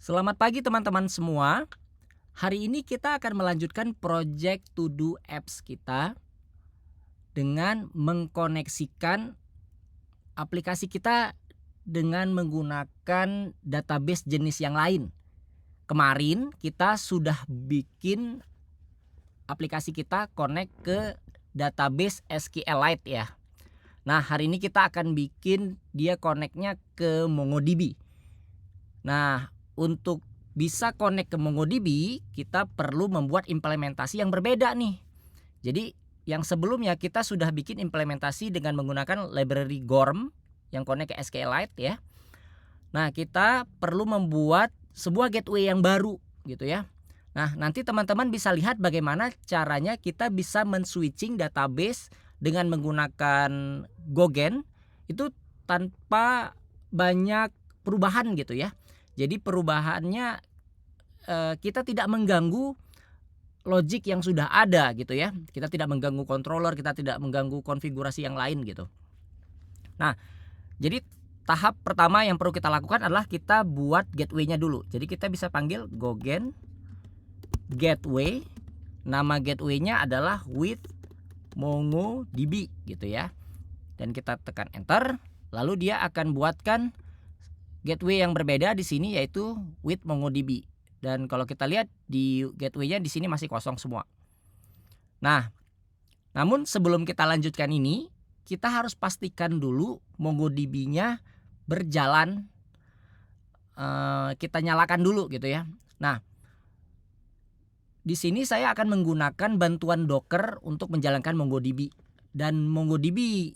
Selamat pagi teman-teman semua. Hari ini kita akan melanjutkan project To Do Apps kita dengan mengkoneksikan aplikasi kita dengan menggunakan database jenis yang lain. Kemarin kita sudah bikin aplikasi kita connect ke database SQLite ya. Nah, hari ini kita akan bikin dia connect-nya ke MongoDB. Nah, untuk bisa connect ke MongoDB, kita perlu membuat implementasi yang berbeda nih. Jadi, yang sebelumnya kita sudah bikin implementasi dengan menggunakan library Gorm yang connect ke SQLite ya. Nah, kita perlu membuat sebuah gateway yang baru gitu ya. Nah, nanti teman-teman bisa lihat bagaimana caranya kita bisa men-switching database dengan menggunakan Gogen itu tanpa banyak perubahan gitu ya. Jadi perubahannya kita tidak mengganggu logic yang sudah ada gitu ya. Kita tidak mengganggu controller, kita tidak mengganggu konfigurasi yang lain gitu. Nah, jadi tahap pertama yang perlu kita lakukan adalah kita buat gateway-nya dulu. Jadi kita bisa panggil Gogen gateway. Nama gateway-nya adalah with MongoDB gitu ya. Dan kita tekan enter, lalu dia akan buatkan gateway yang berbeda di sini yaitu with MongoDB. Dan kalau kita lihat di gateway-nya di sini masih kosong semua. Nah, namun sebelum kita lanjutkan ini, kita harus pastikan dulu MongoDB-nya berjalan. Kita nyalakan dulu gitu ya. Nah, di sini saya akan menggunakan bantuan Docker untuk menjalankan MongoDB. Dan MongoDB,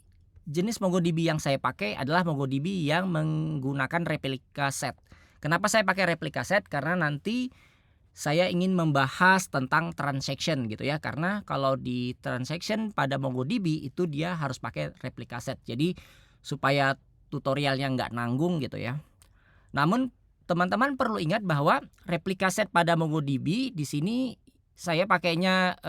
jenis MongoDB yang saya pakai adalah MongoDB yang menggunakan replika set. Kenapa saya pakai replika set? Karena nanti saya ingin membahas tentang transaction gitu ya. Karena kalau di transaction pada MongoDB itu dia harus pakai replika set. Jadi supaya tutorialnya nggak nanggung gitu ya. Namun teman-teman perlu ingat bahwa replika set pada MongoDB di sini saya pakainya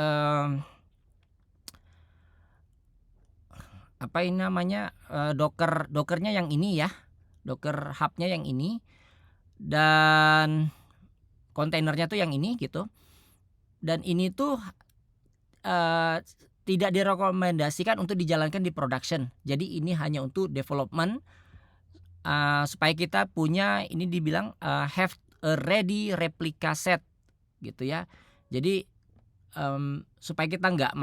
apa ini namanya Dockernya yang ini ya, Docker hub-nya yang ini, dan kontainernya tuh yang ini gitu. Dan ini tuh tidak direkomendasikan untuk dijalankan di production. Jadi ini hanya untuk development. Supaya kita punya ini dibilang have a ready replica set gitu ya. Jadi supaya kita nggak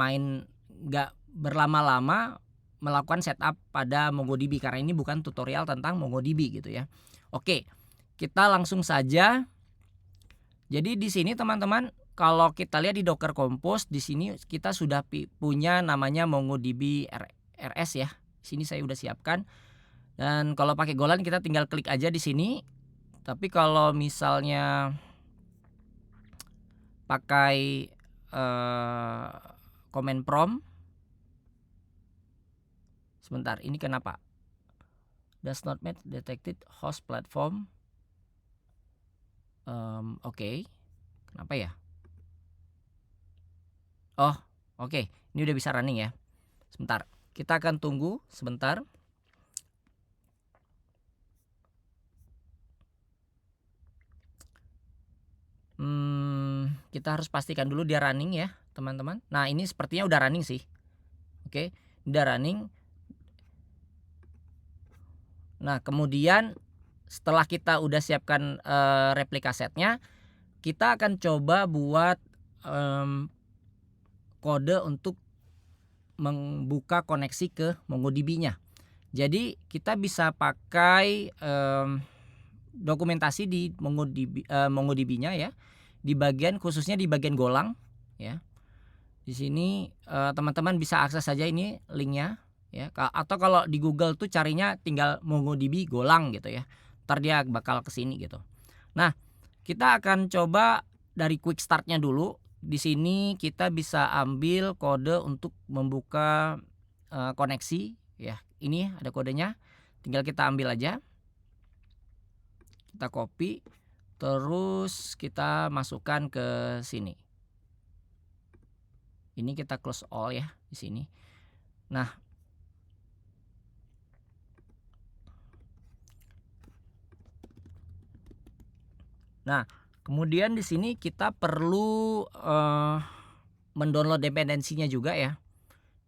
berlama-lama melakukan setup pada MongoDB karena ini bukan tutorial tentang MongoDB gitu ya. Oke, kita langsung saja. Jadi di sini teman-teman kalau kita lihat di Docker Compose di sini kita sudah punya namanya MongoDB RS ya. Di sini saya udah siapkan. Dan kalau pakai Golang kita tinggal klik aja di sini. Tapi kalau misalnya pakai command prompt, sebentar, ini kenapa? Does not match detected host platform. Oke. Kenapa ya? Oh, oke. Ini udah bisa running ya. Sebentar. Kita akan tunggu sebentar. Kita harus pastikan dulu dia running ya, teman-teman. Nah, ini sepertinya udah running sih. Oke, udah running. Nah, kemudian setelah kita udah siapkan replika setnya, kita akan coba buat kode untuk membuka koneksi ke MongoDB-nya. Jadi kita bisa pakai dokumentasi di MongoDB-nya ya, di bagian khususnya di bagian Golang ya. Di sini teman-teman bisa akses saja ini linknya ya. Atau kalau di Google tuh carinya tinggal MongoDB Golang gitu ya. Ntar dia bakal kesini gitu. Nah, kita akan coba dari quick start-nya dulu. Di sini kita bisa ambil kode untuk membuka koneksi ya. Ini ada kodenya. Tinggal kita ambil aja. Kita copy, terus kita masukkan ke sini. Ini kita close all ya di sini. Nah, Nah, kemudian di sini kita perlu mendownload dependensinya juga ya.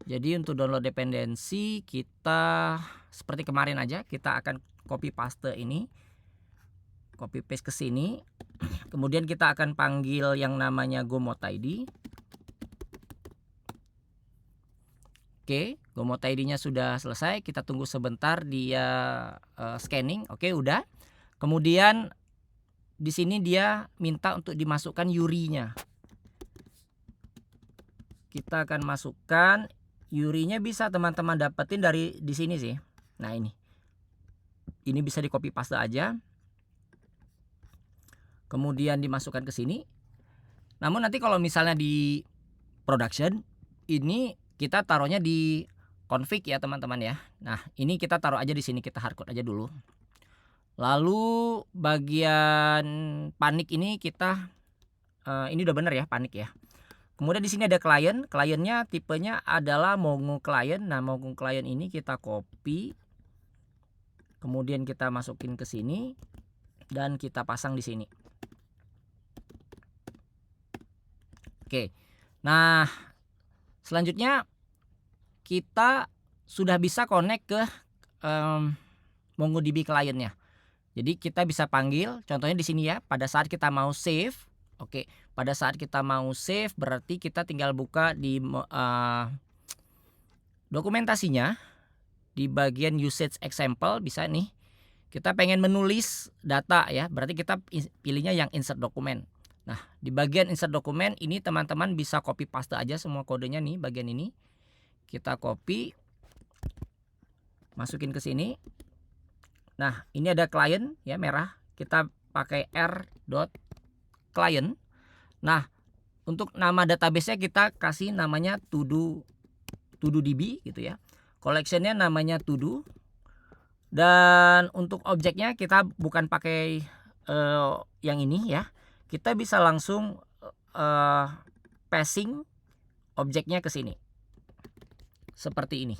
Jadi untuk download dependensi kita seperti kemarin aja, kita akan copy paste ini, copy paste ke sini. Kemudian kita akan panggil yang namanya gomod.id. Oke, gomod.id-nya sudah selesai. Kita tunggu sebentar dia scanning. Oke, udah. Kemudian di sini dia minta untuk dimasukkan URI-nya. Kita akan masukkan URI-nya, bisa teman-teman dapetin dari di sini sih. Nah, ini bisa di copy paste aja. Kemudian dimasukkan ke sini. Namun nanti kalau misalnya di production ini kita taruhnya di config ya teman-teman ya. Nah, ini kita taruh aja di sini, kita hardcode aja dulu. Lalu bagian panik ini kita ini udah bener ya, panik ya. Kemudian di sini ada klien, kliennya tipenya adalah Mongo client. Nah, Mongo client ini kita copy, kemudian kita masukin ke sini dan kita pasang di sini. Oke. Nah, selanjutnya kita sudah bisa connect ke MongoDB kliennya. Jadi kita bisa panggil, contohnya di sini ya, pada saat kita mau save. Oke, pada saat kita mau save berarti kita tinggal buka di dokumentasinya, di bagian usage example bisa nih. Kita pengen menulis data ya, berarti kita pilihnya yang insert dokumen. Nah, di bagian insert dokumen ini teman-teman bisa copy paste aja semua kodenya nih, bagian ini. Kita copy, masukin ke sini. Nah, ini ada client ya, merah. Kita pakai r.client. Nah, untuk nama database-nya kita kasih namanya todo.db gitu ya. Collection-nya namanya todo. Dan untuk objeknya kita bukan pakai yang ini ya. Kita bisa langsung passing objeknya ke sini. Seperti ini.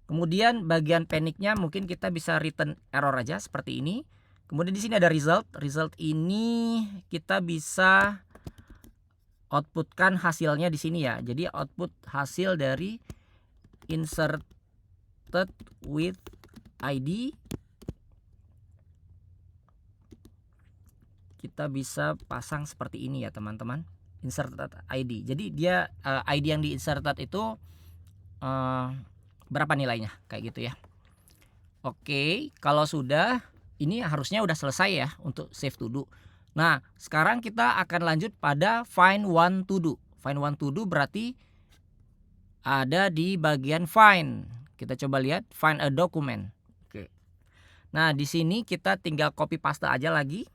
Kemudian bagian paniknya mungkin kita bisa return error aja seperti ini. Kemudian di sini ada result. Result ini kita bisa outputkan hasilnya di sini ya. Jadi output hasil dari inserted with ID. Kita bisa pasang seperti ini ya teman-teman. Inserted ID. Jadi dia ID yang di inserted itu berapa nilainya kayak gitu ya. Oke, kalau sudah, ini harusnya udah selesai ya untuk save to do. Nah, sekarang kita akan lanjut pada find one to do. Find one to do berarti ada di bagian find. Kita coba lihat find a document. Oke. Nah, di sini kita tinggal copy paste aja lagi.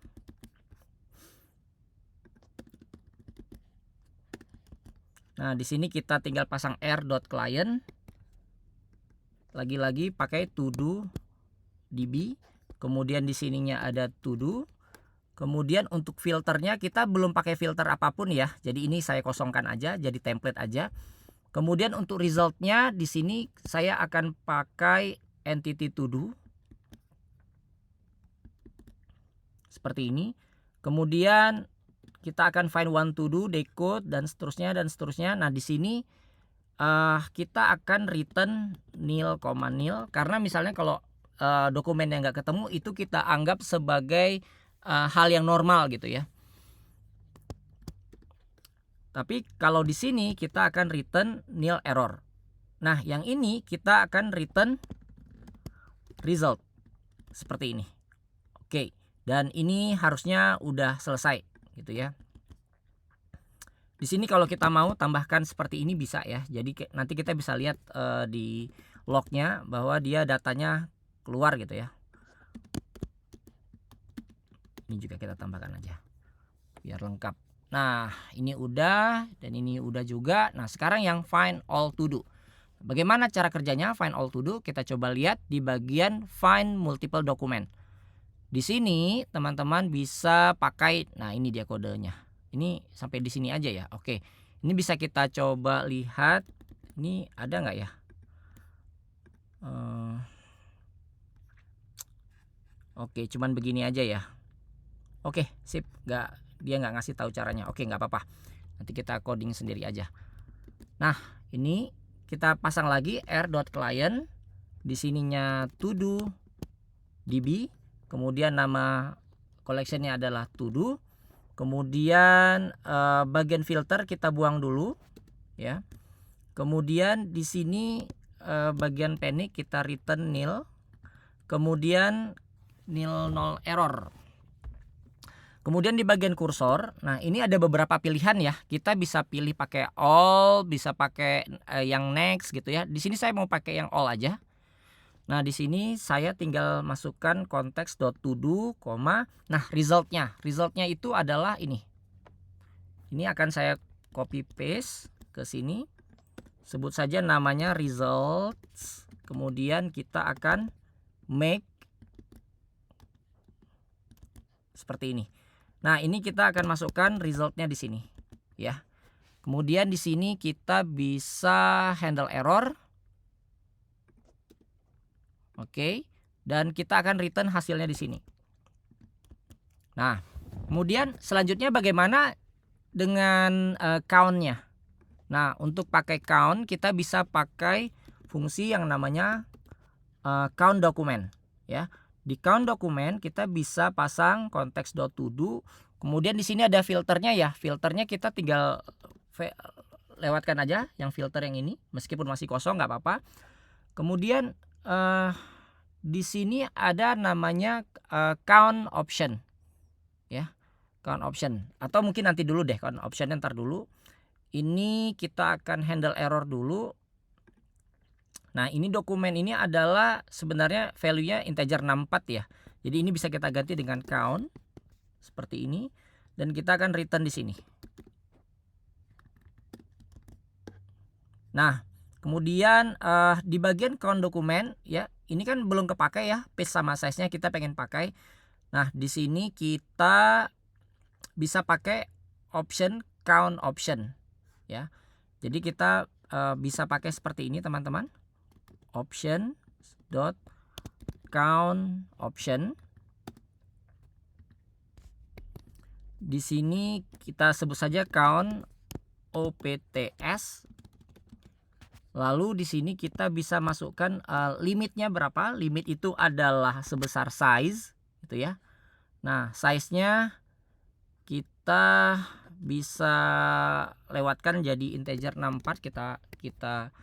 Nah, di sini kita tinggal pasang r.client. Lagi-lagi pakai todo db. Kemudian di sininya ada todo. Kemudian untuk filternya kita belum pakai filter apapun ya. Jadi ini saya kosongkan aja, jadi template aja. Kemudian untuk resultnya di sini saya akan pakai entity todo. Seperti ini. Kemudian kita akan find one to do, decode dan seterusnya dan seterusnya. Nah, di sini kita akan return nil, karena misalnya kalau dokumen yang nggak ketemu itu kita anggap sebagai hal yang normal gitu ya. Tapi kalau di sini kita akan return nil error. Nah, yang ini kita akan return result seperti ini. Oke, dan ini harusnya udah selesai gitu ya. Di sini kalau kita mau tambahkan seperti ini bisa ya. Jadi nanti kita bisa lihat di lognya bahwa dia datanya keluar gitu ya. Ini juga kita tambahkan aja biar lengkap. Nah, ini udah dan ini udah juga. Nah, sekarang yang find all to do. Bagaimana cara kerjanya find all to do? Kita coba lihat di bagian find multiple document. Di sini teman-teman bisa pakai, nah ini dia kodenya. Ini sampai di sini aja ya. Oke, ini bisa kita coba lihat. Ini ada nggak ya? Oke, cuman begini aja ya. Oke, sip. Dia nggak ngasih tahu caranya. Oke, nggak apa-apa. Nanti kita coding sendiri aja. Nah, ini kita pasang lagi r.client. Di sininya to do db. Kemudian nama collectionnya adalah to do. Kemudian bagian filter kita buang dulu, ya. Kemudian di sini bagian panic kita return nil. Kemudian nil null error. Kemudian di bagian kursor, nah ini ada beberapa pilihan ya. Kita bisa pilih pakai all, bisa pakai yang next gitu ya. Di sini saya mau pakai yang all aja. Nah di sini saya tinggal masukkan konteks.todo, nah resultnya itu adalah ini. Ini akan saya copy paste ke sini. Sebut saja namanya results. Kemudian kita akan make seperti ini. Nah, ini kita akan masukkan resultnya di sini, ya. Kemudian di sini kita bisa handle error. Oke, dan kita akan return hasilnya di sini. Nah, kemudian selanjutnya bagaimana dengan count-nya? Nah, untuk pakai count kita bisa pakai fungsi yang namanya count dokumen, ya. Di count dokumen kita bisa pasang konteks.todo. Kemudian di sini ada filternya ya. Filternya kita tinggal lewatkan aja yang filter yang ini, meskipun masih kosong nggak apa-apa. Kemudian di sini ada namanya count option, ya. Count option. Atau mungkin nanti dulu deh, count optionnya ntar dulu. Ini kita akan handle error dulu. Nah, ini dokumen ini adalah sebenarnya value-nya integer 64 ya. Jadi ini bisa kita ganti dengan count seperti ini dan kita akan return di sini. Nah, kemudian di bagian count dokumen ya, ini kan belum kepakai ya, paste sama size-nya kita pengen pakai. Nah, di sini kita bisa pakai option count option ya. Jadi kita bisa pakai seperti ini teman-teman. Option dot count option. Di sini kita sebut saja count opts. Lalu di sini kita bisa masukkan limitnya berapa. Limit itu adalah sebesar size gitu ya. Nah, size-nya kita bisa lewatkan jadi integer 64. Kita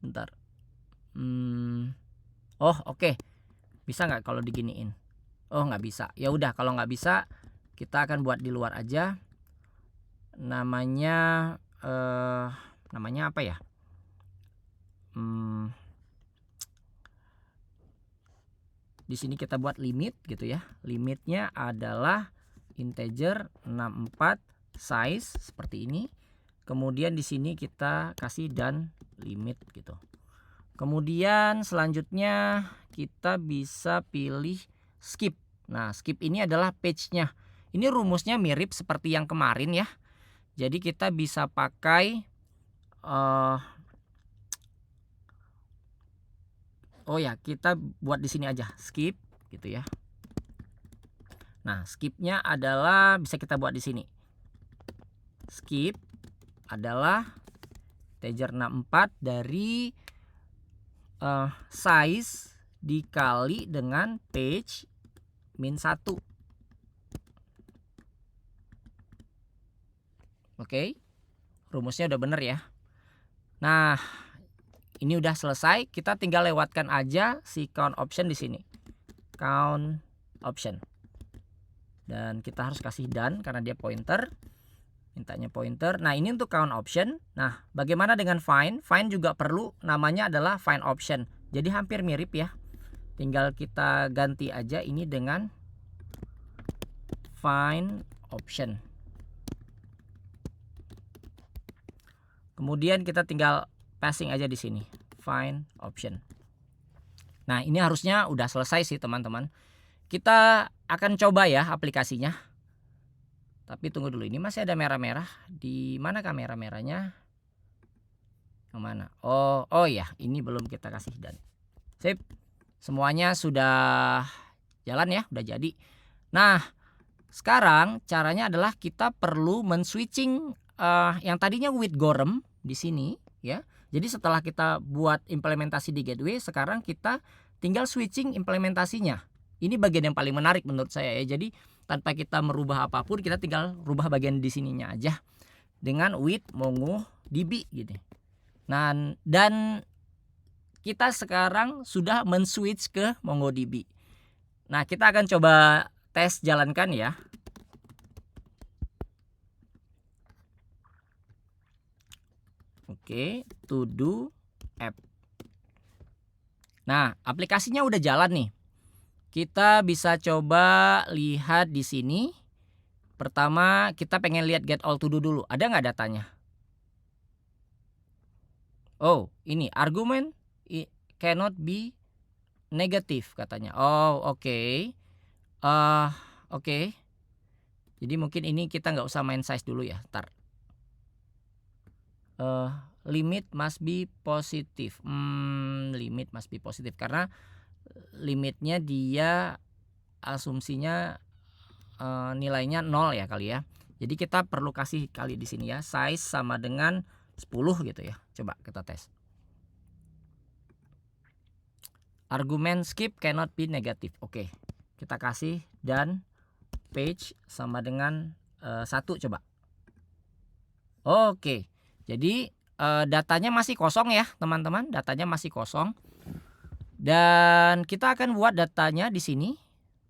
sebentar. Oh, oke. Bisa nggak kalau diginiin? Oh, nggak bisa. Ya udah, kalau nggak bisa kita akan buat di luar aja. Namanya apa ya? Di sini kita buat limit gitu ya. Limitnya adalah integer 64 size seperti ini. Kemudian di sini kita kasih dan limit gitu. Kemudian selanjutnya kita bisa pilih skip. Nah, skip ini adalah page-nya. Ini rumusnya mirip seperti yang kemarin ya. Jadi kita bisa pakai kita buat di sini aja skip gitu ya. Nah, skipnya adalah bisa kita buat di sini. Skip adalah integer 64 dari size dikali dengan page min 1. Oke. Rumusnya udah bener ya. Nah, ini udah selesai, kita tinggal lewatkan aja si count option di sini. Count option. Dan kita harus kasih done karena dia pointer. Mintanya pointer. Nah, ini untuk count option. Nah, bagaimana dengan find? Find juga perlu, namanya adalah find option. Jadi hampir mirip ya. Tinggal kita ganti aja ini dengan find option. Kemudian kita tinggal passing aja di sini, find option. Nah, ini harusnya udah selesai sih teman-teman. Kita akan coba ya aplikasinya. Tapi tunggu dulu, ini masih ada merah-merah. Di mana kamera merahnya? Yang mana? Oh ya, ini belum kita kasih dan. Sip. Semuanya sudah Jalan ya, udah jadi. Nah, sekarang caranya adalah kita perlu men-switching yang tadinya with Gorem di sini ya. Jadi setelah kita buat implementasi di gateway, sekarang kita tinggal switching implementasinya. Ini bagian yang paling menarik menurut saya ya. Jadi tanpa kita merubah apapun, kita tinggal rubah bagian di sininya aja dengan with MongoDB gitu. Nah, dan kita sekarang sudah men-switch ke MongoDB. Nah, kita akan coba tes jalankan ya. Oke, to do app. Nah, aplikasinya udah jalan nih. Kita bisa coba lihat di sini. Pertama, kita pengen lihat get all to do dulu. Ada nggak datanya? Oh, ini argumen cannot be negative katanya. Oh, oke. Oke. Jadi mungkin ini kita nggak usah main size dulu ya. Ntar. Limit must be positive. Limit must be positive karena limitnya dia asumsinya nilainya 0 ya kali ya. Jadi kita perlu kasih kali di sini ya, size sama dengan 10 gitu ya. Coba kita tes. Argumen skip cannot be negative. Oke. Kita kasih dan page sama dengan 1 coba. Oke. Jadi datanya masih kosong ya, teman-teman. Datanya masih kosong. Dan kita akan buat datanya di sini.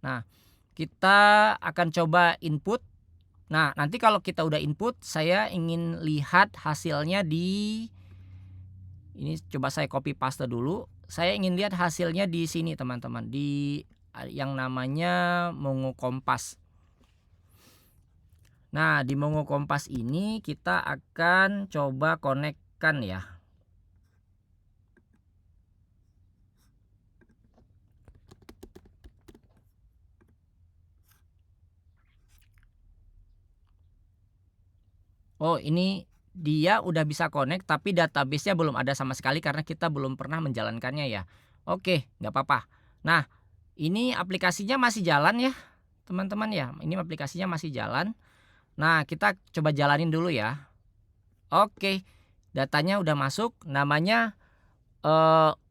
Nah, kita akan coba input. Nah, nanti kalau kita udah input, saya ingin lihat hasilnya di ini, coba saya copy paste dulu. Saya ingin lihat hasilnya di sini, teman-teman, di yang namanya Mongo Kompas. Nah, di Mongo Kompas ini kita akan coba konekkan ya. Oh, ini dia udah bisa connect tapi database-nya belum ada sama sekali karena kita belum pernah menjalankannya ya. Oke, nggak apa-apa. Nah, ini aplikasinya masih jalan ya, teman-teman ya. Ini aplikasinya masih jalan. Nah, kita coba jalanin dulu ya. Oke, datanya udah masuk. Namanya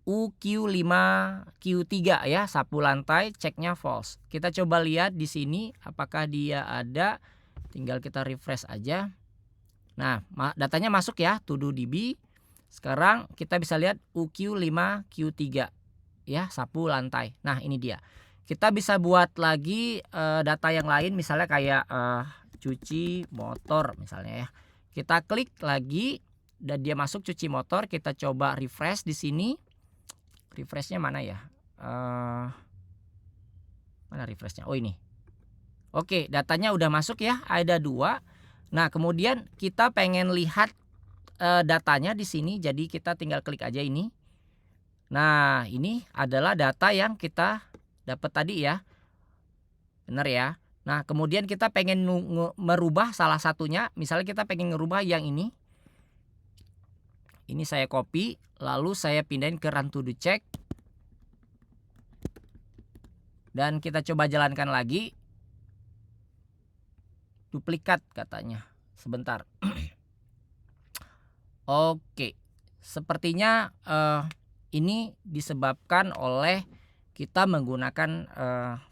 UQ5Q3 ya, sapu lantai, ceknya false. Kita coba lihat di sini apakah dia ada. Tinggal kita refresh aja. Nah, datanya masuk ya, to do DB. Sekarang kita bisa lihat UQ5Q3 ya, sapu lantai. Nah, ini dia. Kita bisa buat lagi data yang lain, misalnya kayak cuci motor misalnya ya. Kita klik lagi dan dia masuk cuci motor. Kita coba refresh di sini. Refreshnya mana ya? Mana refreshnya? Oh, ini. Oke, datanya udah masuk ya, ada 2. Nah, kemudian kita pengen lihat datanya di sini, jadi kita tinggal klik aja ini. Nah, ini adalah data yang kita dapat tadi ya. Benar ya. Nah, kemudian kita pengen merubah salah satunya, misalnya kita pengen ngerubah yang ini. Ini saya copy, lalu saya pindahin ke run to do check. Dan kita coba jalankan lagi. Duplikat katanya. Sebentar. Oke. Sepertinya ini disebabkan oleh kita menggunakan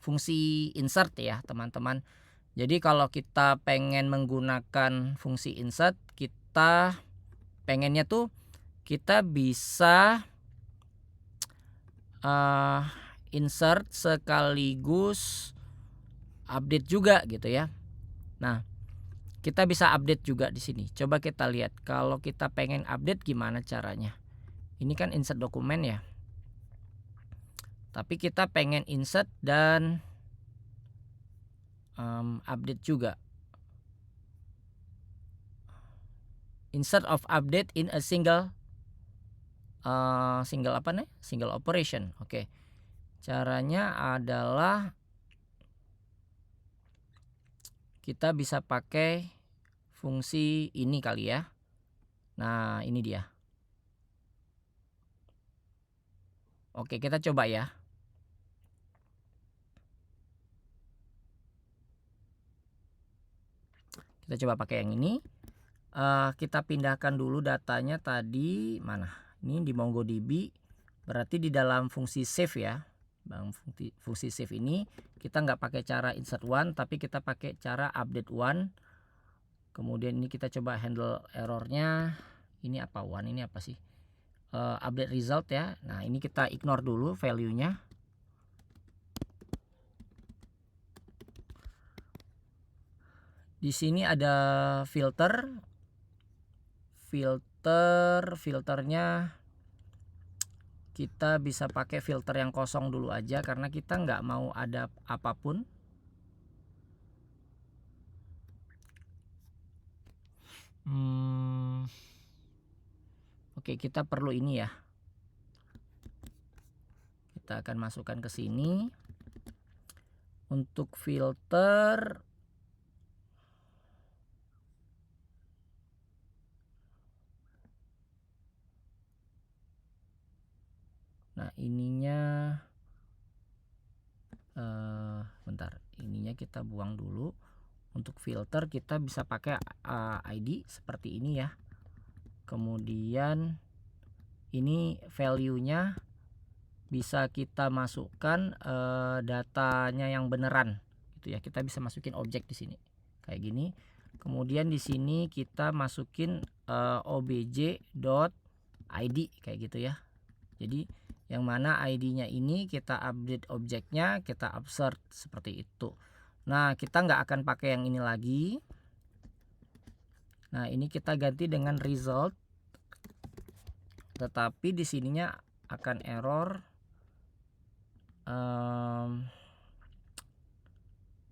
fungsi insert ya, teman-teman. Jadi kalau kita pengen menggunakan fungsi insert, kita pengennya tuh kita bisa insert sekaligus update juga gitu ya. Nah, kita bisa update juga di sini. Coba kita lihat kalau kita pengen update gimana caranya. Ini kan insert dokumen ya. Tapi kita pengen insert dan update juga. Insert of update in a single single operation. Oke. Caranya adalah kita bisa pakai fungsi ini kali ya. Nah, ini dia. Oke, kita coba ya. Kita coba pakai yang ini. Kita pindahkan dulu datanya tadi mana? Ini di MongoDB. Berarti di dalam fungsi save ya. Fungsi save ini kita nggak pakai cara insert one, tapi kita pakai cara update one. Kemudian ini kita coba handle errornya. Ini apa one? Ini apa sih? Update result ya. Nah ini kita ignore dulu value-nya. Di sini ada filternya kita bisa pakai filter yang kosong dulu aja karena kita nggak mau ada apapun. Oke, kita perlu ini ya. Kita akan masukkan ke sini. Untuk filter nah ininya bentar, ininya kita buang dulu. Untuk filter kita bisa pakai ID seperti ini ya. Kemudian ini value-nya bisa kita masukkan datanya yang beneran gitu ya. Kita bisa masukin objek di sini kayak gini. Kemudian di sini kita masukin obj.id kayak gitu ya. Jadi yang mana ID-nya ini kita update objeknya, kita insert seperti itu. Nah kita nggak akan pakai yang ini lagi. Nah ini kita ganti dengan result. Tetapi di sininya akan error.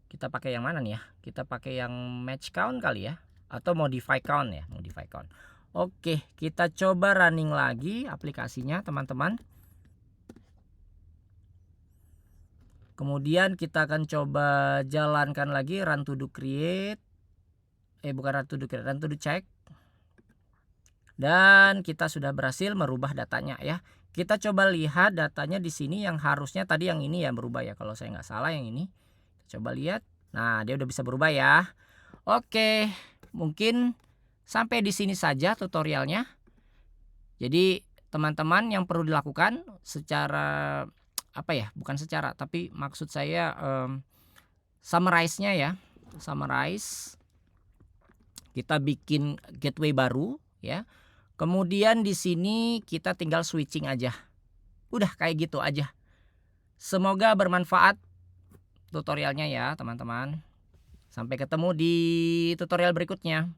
Kita pakai yang mana nih ya? Kita pakai yang match count kali ya, atau modify count ya, modify count. Oke, kita coba running lagi aplikasinya teman-teman. Kemudian kita akan coba jalankan lagi run to do create. Bukan run to do create, run to do check. Dan kita sudah berhasil merubah datanya ya. Kita coba lihat datanya di sini yang harusnya tadi yang ini ya berubah ya. Kalau saya nggak salah yang ini. Coba lihat. Nah, dia udah bisa berubah ya. Oke, mungkin sampai di sini saja tutorialnya. Jadi teman-teman yang perlu dilakukan secara apa ya? Bukan secara, tapi maksud saya summarize-nya ya. Summarize. Kita bikin gateway baru ya. Kemudian di sini kita tinggal switching aja. Udah kayak gitu aja. Semoga bermanfaat tutorialnya ya teman-teman. Sampai ketemu di tutorial berikutnya.